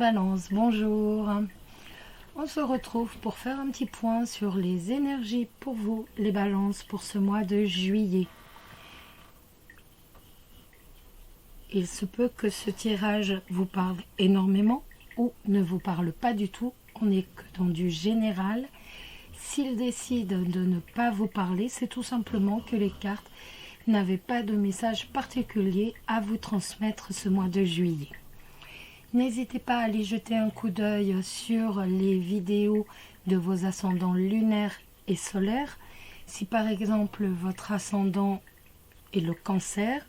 Balance, bonjour. On se retrouve pour faire un petit point sur les énergies pour vous, les balances, pour ce mois de juillet. Il se peut que ce tirage vous parle énormément ou ne vous parle pas du tout. On n'est que dans du général. S'il décide de ne pas vous parler, c'est tout simplement que les cartes n'avaient pas de message particulier à vous transmettre ce mois de juillet. N'hésitez pas à aller jeter un coup d'œil sur les vidéos de vos ascendants lunaires et solaires. Si par exemple votre ascendant est le Cancer,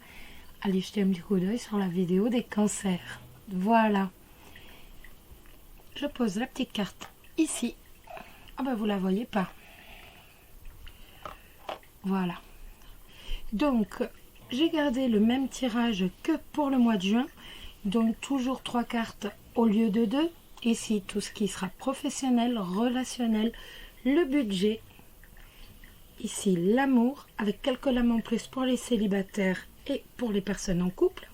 allez jeter un petit coup d'œil sur la vidéo des cancers. Voilà. Je pose la petite carte ici. Ah ben vous la voyez pas. Voilà. Donc, j'ai gardé le même tirage que pour le mois de juin. Donc toujours 3 cartes au lieu de 2. Ici, tout ce qui sera professionnel, relationnel, le budget. Ici, l'amour, avec quelques lames en plus pour les célibataires et pour les personnes en couple.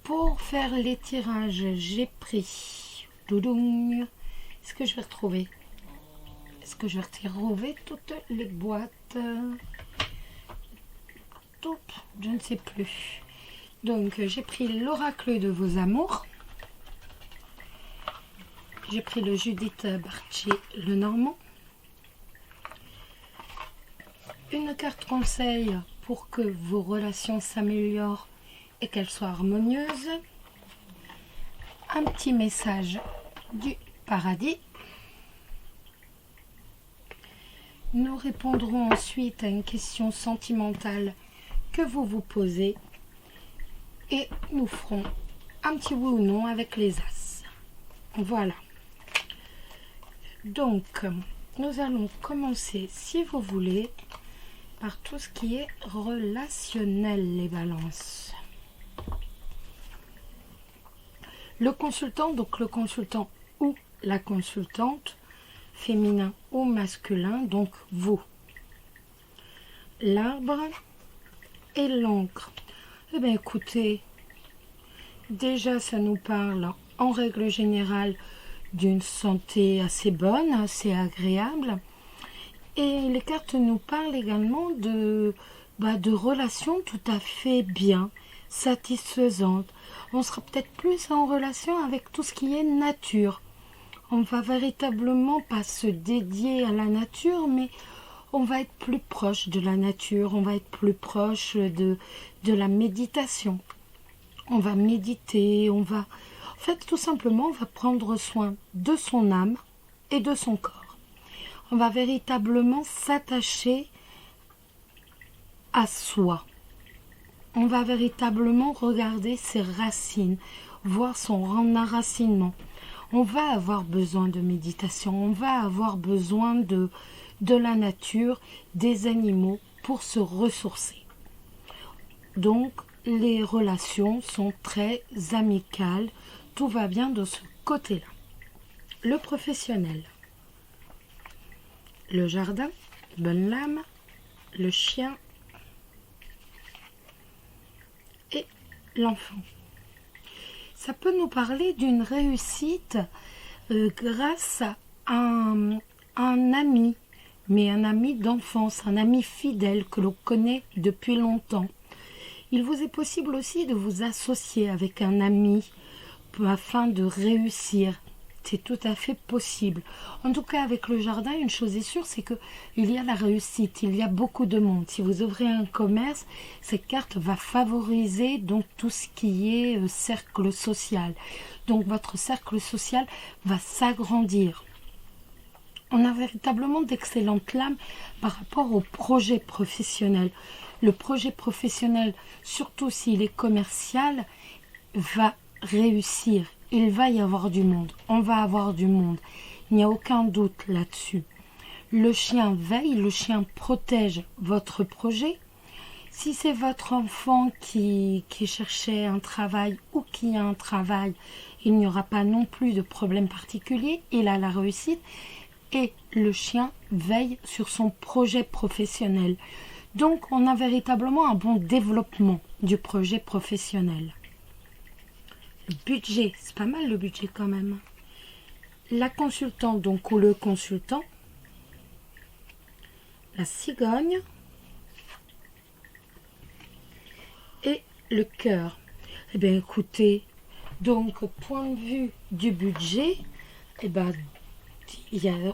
Pour faire les tirages, j'ai pris... Doudoum. Est-ce que je vais retrouver? Est-ce que je vais retrouver toutes les boîtes? Toutes, je ne sais plus. Donc, j'ai pris l'oracle de vos amours. J'ai pris le Judith Bartier, le Normand. Une carte conseil pour que vos relations s'améliorent et qu'elles soient harmonieuses. Un petit message du paradis. Nous répondrons ensuite à une question sentimentale que vous vous posez. Et nous ferons un petit oui ou non avec les as. Voilà. Donc, nous allons commencer, si vous voulez, par tout ce qui est relationnel, les balances. Le consultant, donc le consultant ou la consultante, féminin ou masculin, donc vous. L'arbre et l'encre. Eh bien écoutez, déjà ça nous parle en règle générale d'une santé assez bonne, assez agréable. Et les cartes nous parlent également de relations tout à fait bien, satisfaisantes. On sera peut-être plus en relation avec tout ce qui est nature. On va véritablement pas se dédier à la nature, mais on va être plus proche de la nature, on va être plus proche de la méditation. On va méditer, en fait, tout simplement, on va prendre soin de son âme et de son corps. On va véritablement s'attacher à soi. On va véritablement regarder ses racines, voir son enracinement. On va avoir besoin de méditation, on va avoir besoin de la nature, des animaux pour se ressourcer. Donc, les relations sont très amicales, tout va bien de ce côté-là. Le professionnel, le jardin, bonne lame, le chien et l'enfant. Ça peut nous parler d'une réussite grâce à un ami, mais un ami d'enfance, un ami fidèle que l'on connaît depuis longtemps. Il vous est possible aussi de vous associer avec un ami afin de réussir. C'est tout à fait possible. En tout cas, avec le jardin, une chose est sûre, c'est qu'il y a la réussite, il y a beaucoup de monde. Si vous ouvrez un commerce, cette carte va favoriser donc tout ce qui est cercle social. Donc votre cercle social va s'agrandir. On a véritablement d'excellentes lames par rapport au projet professionnel. Le projet professionnel, surtout s'il est commercial, va réussir. Il va y avoir du monde. On va avoir du monde. Il n'y a aucun doute là-dessus. Le chien veille, le chien protège votre projet. Si c'est votre enfant qui cherchait un travail ou qui a un travail, il n'y aura pas non plus de problème particulier. Il a la réussite. Et le chien veille sur son projet professionnel. Donc, on a véritablement un bon développement du projet professionnel. budget, c'est pas mal le budget quand même. La consultante, donc, ou le consultant. La cigogne. Et le cœur. Eh bien, écoutez, donc, point de vue du budget, eh ben,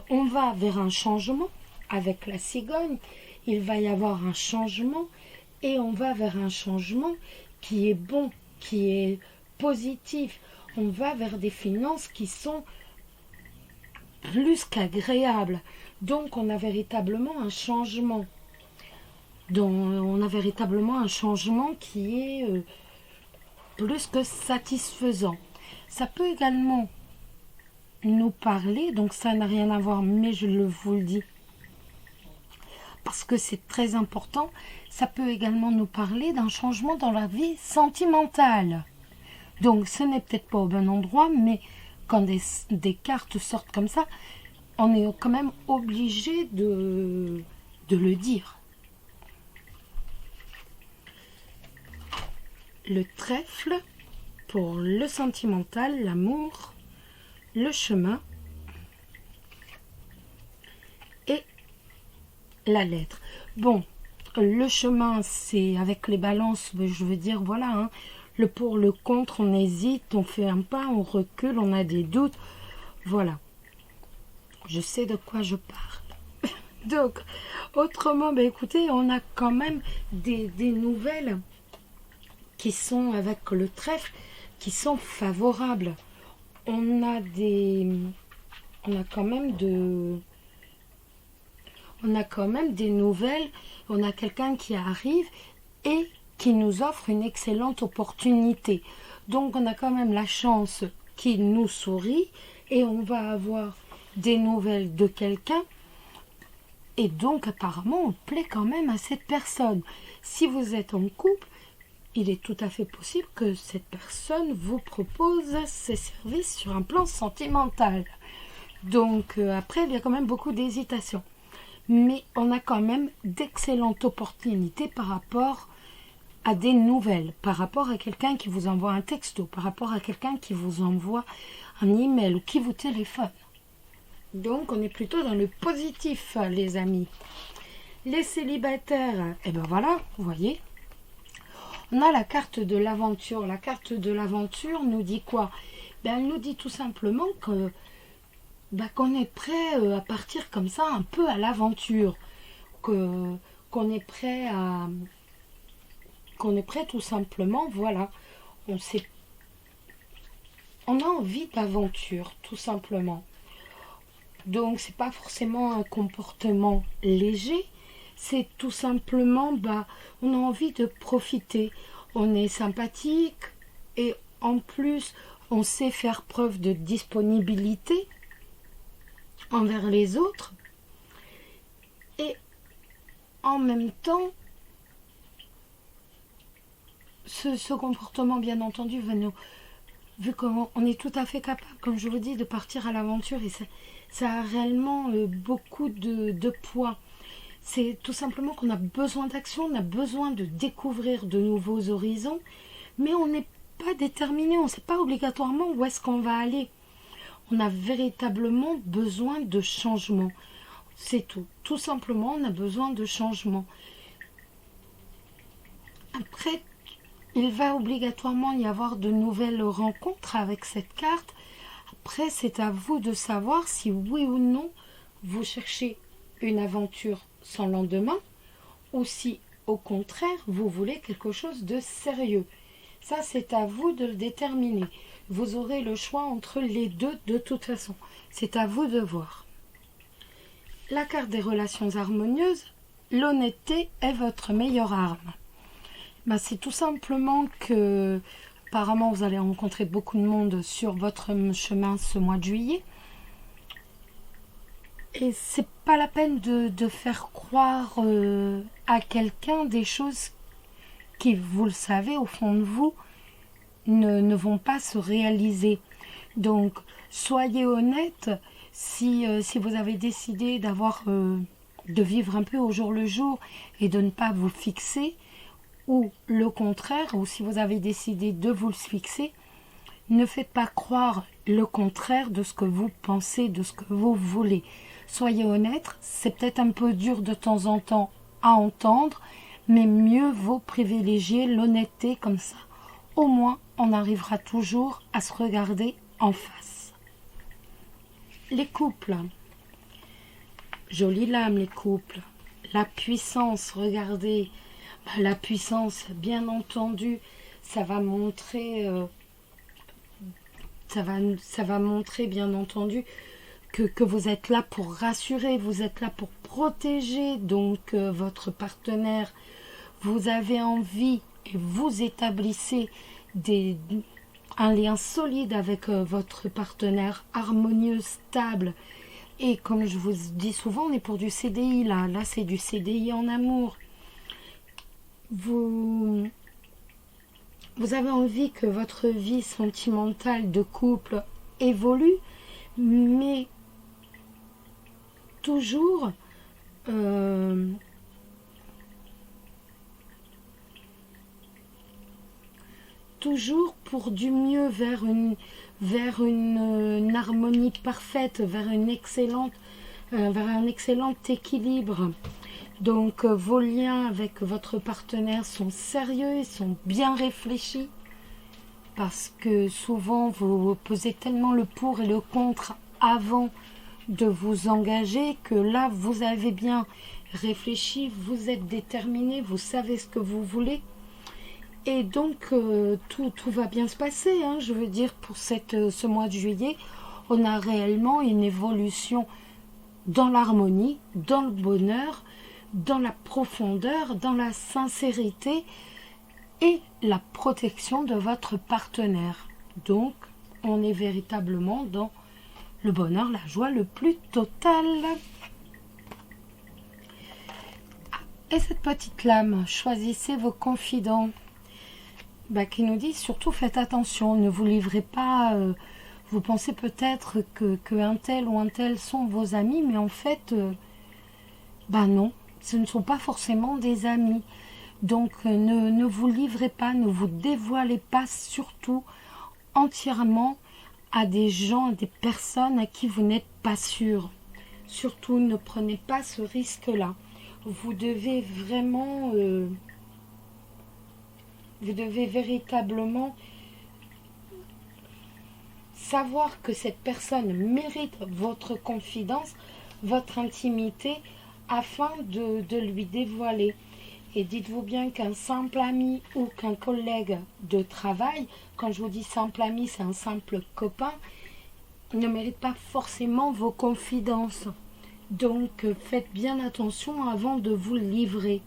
on va vers un changement avec la cigogne. Il va y avoir un changement et on va vers un changement qui est bon, qui est positif. On va vers des finances qui sont plus qu'agréables. Donc, on a véritablement un changement. On a véritablement un changement qui est plus que satisfaisant. Ça peut également nous parler, donc ça n'a rien à voir, mais je vous le dis parce que c'est très important, ça peut également nous parler d'un changement dans la vie sentimentale. Donc ce n'est peut-être pas au bon endroit, mais quand des cartes sortent comme ça, on est quand même obligé de le dire. Le trèfle pour le sentimental, l'amour, le chemin et la lettre. Bon, le chemin, c'est avec les balances, je veux dire, voilà, hein, le pour, le contre, on hésite, on fait un pas, on recule, on a des doutes, voilà. Je sais de quoi je parle. Donc, autrement, écoutez, on a quand même des nouvelles qui sont avec le trèfle, qui sont favorables. On a quand même des nouvelles. On a quelqu'un qui arrive et qui nous offre une excellente opportunité. Donc on a quand même la chance qui nous sourit et on va avoir des nouvelles de quelqu'un. Et donc apparemment on plaît quand même à cette personne. Si vous êtes en couple, il est tout à fait possible que cette personne vous propose ses services sur un plan sentimental. Donc après, il y a quand même beaucoup d'hésitation. Mais on a quand même d'excellentes opportunités par rapport à des nouvelles, par rapport à quelqu'un qui vous envoie un texto, par rapport à quelqu'un qui vous envoie un email ou qui vous téléphone. Donc on est plutôt dans le positif, les amis. Les célibataires, eh ben voilà, vous voyez. On a la carte de l'aventure. La carte de l'aventure nous dit quoi? Elle nous dit tout simplement que qu'on est prêt à partir comme ça un peu à l'aventure. Qu'on est prêt tout simplement, voilà. On a envie d'aventure, tout simplement. Donc c'est pas forcément un comportement léger. C'est tout simplement, on a envie de profiter. On est sympathique et en plus, on sait faire preuve de disponibilité envers les autres. Et en même temps, ce comportement, bien entendu, va nous... Vu qu'on est tout à fait capable, comme je vous dis, de partir à l'aventure et ça a réellement beaucoup de poids. C'est tout simplement qu'on a besoin d'action, on a besoin de découvrir de nouveaux horizons, mais on n'est pas déterminé, on ne sait pas obligatoirement où est-ce qu'on va aller. On a véritablement besoin de changement. C'est tout. Tout simplement, on a besoin de changement. Après, il va obligatoirement y avoir de nouvelles rencontres avec cette carte. Après, c'est à vous de savoir si oui ou non vous cherchez une aventure sans lendemain ou si au contraire vous voulez quelque chose de sérieux. Ça, c'est à vous de le déterminer. Vous aurez le choix entre les deux de toute façon. C'est à vous de voir. La carte des relations harmonieuses, l'honnêteté est votre meilleure arme. C'est tout simplement que apparemment vous allez rencontrer beaucoup de monde sur votre chemin ce mois de juillet. Et c'est pas la peine de faire croire à quelqu'un des choses qui, vous le savez, au fond de vous, ne vont pas se réaliser. Donc, soyez honnête. Si vous avez décidé de vivre un peu au jour le jour et de ne pas vous fixer, ou le contraire, ou si vous avez décidé de vous le fixer, Ne faites pas croire le contraire de ce que vous pensez, de ce que vous voulez. Soyez honnête, c'est peut-être un peu dur de temps en temps à entendre, mais mieux vaut privilégier l'honnêteté comme ça. Au moins, on arrivera toujours à se regarder en face. Les couples. Jolie lame, les couples. La puissance, regardez. La puissance, bien entendu, ça va montrer... Ça va montrer, bien entendu, que vous êtes là pour rassurer, vous êtes là pour protéger donc votre partenaire. Vous avez envie et vous établissez un lien solide avec votre partenaire, harmonieux, stable. Et comme je vous dis souvent, on est pour du CDI là. Là, c'est du CDI en amour. Vous avez envie que votre vie sentimentale de couple évolue, mais toujours pour du mieux, vers une harmonie parfaite, vers un excellent équilibre. Donc vos liens avec votre partenaire sont sérieux, ils sont bien réfléchis, parce que souvent vous posez tellement le pour et le contre avant de vous engager que là vous avez bien réfléchi, vous êtes déterminé, vous savez ce que vous voulez. Et donc tout va bien se passer, hein. Je veux dire, pour ce mois de juillet, on a réellement une évolution dans l'harmonie, dans le bonheur, dans la profondeur, dans la sincérité et la protection de votre partenaire. Donc, on est véritablement dans le bonheur, la joie le plus total. Et cette petite lame, choisissez vos confidents. Qui nous dit surtout faites attention, ne vous livrez pas. Vous pensez peut-être que un tel ou un tel sont vos amis, mais en fait, non. Ce ne sont pas forcément des amis. Donc ne vous livrez pas, ne vous dévoilez pas surtout entièrement à des gens, à des personnes à qui vous n'êtes pas sûr. Surtout ne prenez pas ce risque-là. Vous devez vraiment... vous devez véritablement savoir que cette personne mérite votre confidence, votre intimité, afin de lui dévoiler. Et dites-vous bien qu'un simple ami ou qu'un collègue de travail, quand je vous dis simple ami, c'est un simple copain, ne mérite pas forcément vos confidences. Donc faites bien attention avant de vous livrer.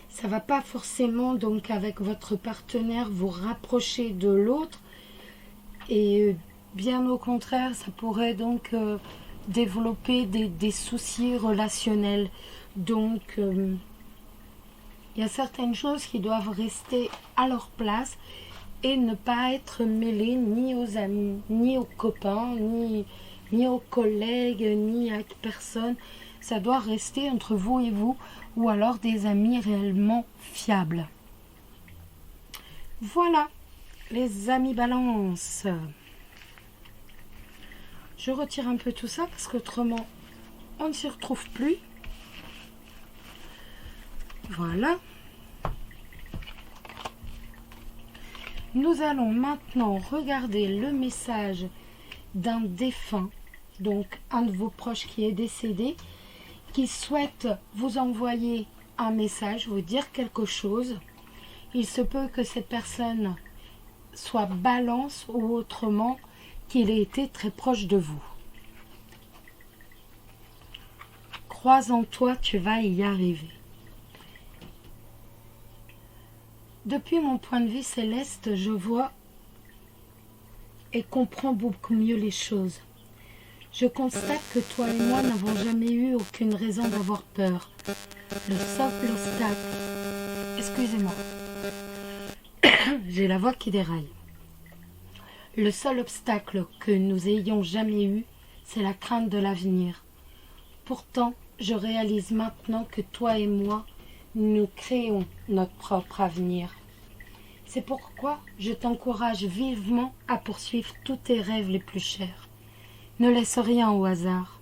Ça ne va pas forcément donc avec votre partenaire vous rapprocher de l'autre, et bien au contraire, ça pourrait donc développer des soucis relationnels. Donc il y a certaines choses qui doivent rester à leur place et ne pas être mêlées ni aux amis, ni aux copains, ni aux collègues, ni à personne. Ça doit rester entre vous et vous, ou alors des amis réellement fiables. Voilà, les amis balance. Je retire un peu tout ça parce qu'autrement on ne s'y retrouve plus. Voilà. Nous allons maintenant regarder le message d'un défunt, donc un de vos proches qui est décédé, qui souhaite vous envoyer un message, vous dire quelque chose. Il se peut que cette personne soit balance, ou autrement qu'il ait été très proche de vous. Crois en toi, tu vas y arriver. Depuis mon point de vue céleste, je vois et comprends beaucoup mieux les choses. Je constate que toi et moi n'avons jamais eu aucune raison d'avoir peur. Le seul obstacle... Excusez-moi. J'ai la voix qui déraille. Le seul obstacle que nous ayons jamais eu, c'est la crainte de l'avenir. Pourtant, je réalise maintenant que toi et moi, nous créons notre propre avenir. C'est pourquoi je t'encourage vivement à poursuivre tous tes rêves les plus chers. Ne laisse rien au hasard.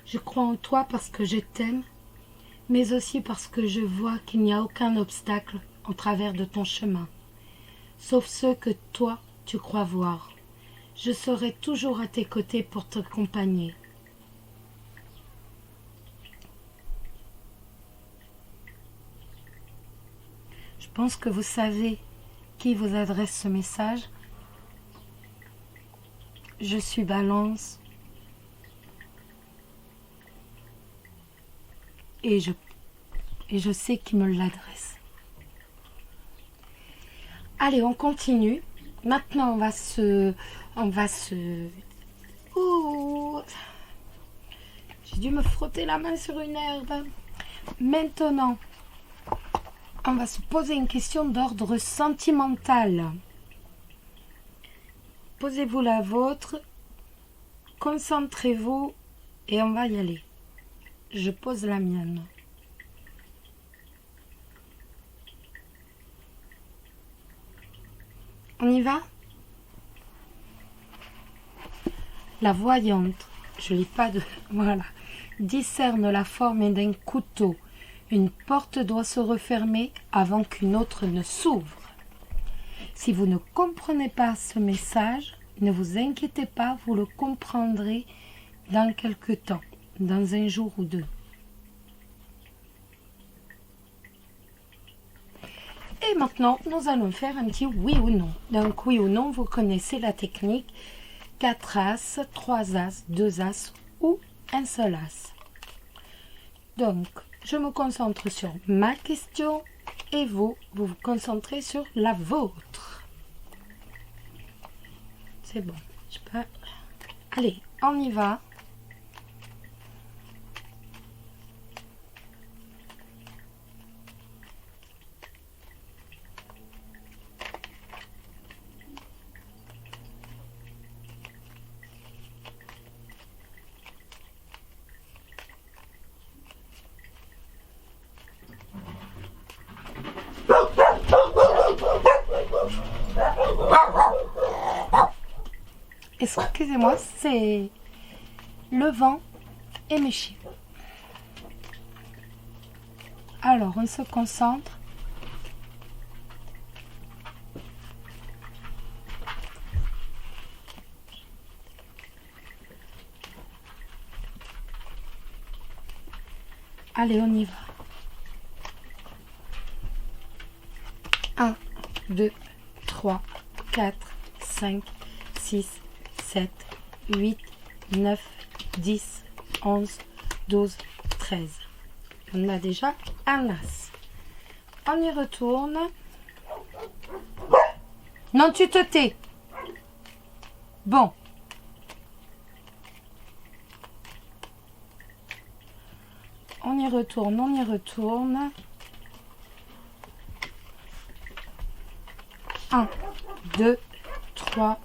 Je crois en toi parce que je t'aime, mais aussi parce que je vois qu'il n'y a aucun obstacle en travers de ton chemin, sauf ceux que toi tu crois voir. Je serai toujours à tes côtés pour t'accompagner. Je pense que vous savez qui vous adresse ce message. Je suis Balance et je sais qui me l'adresse. Allez, on continue. Maintenant, on va se... Ouh, j'ai dû me frotter la main sur une herbe. Maintenant, on va se poser une question d'ordre sentimental. Posez-vous la vôtre, concentrez-vous et on va y aller. Je pose la mienne. On y va? La voyante, je lis pas de... Voilà. Discerne la forme d'un couteau. Une porte doit se refermer avant qu'une autre ne s'ouvre. Si vous ne comprenez pas ce message, ne vous inquiétez pas, vous le comprendrez dans quelque temps, dans un jour ou deux. Et maintenant, nous allons faire un petit oui ou non. Donc oui ou non, vous connaissez la technique 4 As, 3 As, 2 As ou un seul As. Donc, je me concentre sur ma question et vous vous concentrez sur la vôtre. C'est bon. Je peux... Allez, on y va. Excusez-moi, c'est le vent et mes chiens. Alors, on se concentre. Allez, on y va. 1, 2, 3, 4, 5, 6, 7, 8, 9, 10, 11, 12, 13. On a déjà un As. On y retourne. Non, tu te tais. Bon. On y retourne, on y retourne. 1, 2, 3,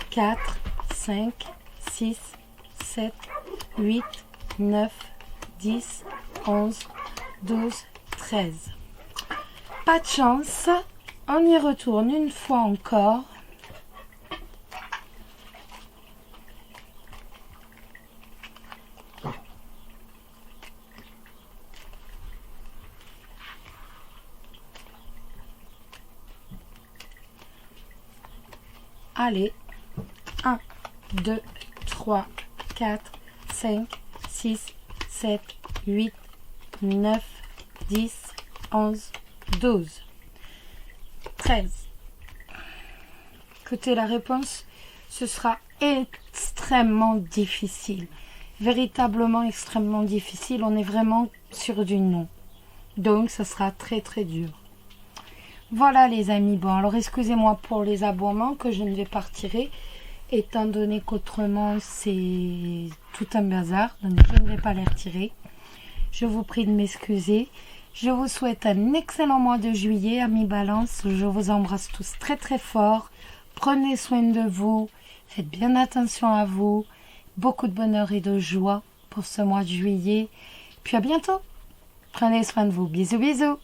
4, 5, 6, 7, 8, 9, 10, 11, 12, 13. Pas de chance. On y retourne une fois encore. Allez, 1, 2, 3, 4, 5, 6, 7, 8, 9, 10, 11, 12, 13. Écoutez, la réponse, ce sera extrêmement difficile. Véritablement extrêmement difficile. On est vraiment sur du non. Donc, ce sera très très dur. Voilà les amis, bon alors excusez-moi pour les aboiements que je ne vais pas retirer étant donné qu'autrement c'est tout un bazar, donc je ne vais pas les retirer. Je vous prie de m'excuser. Je vous souhaite un excellent mois de juillet, amis Balance. Je vous embrasse tous très très fort. Prenez soin de vous, faites bien attention à vous. Beaucoup de bonheur et de joie pour ce mois de juillet. Puis à bientôt. Prenez soin de vous. Bisous bisous.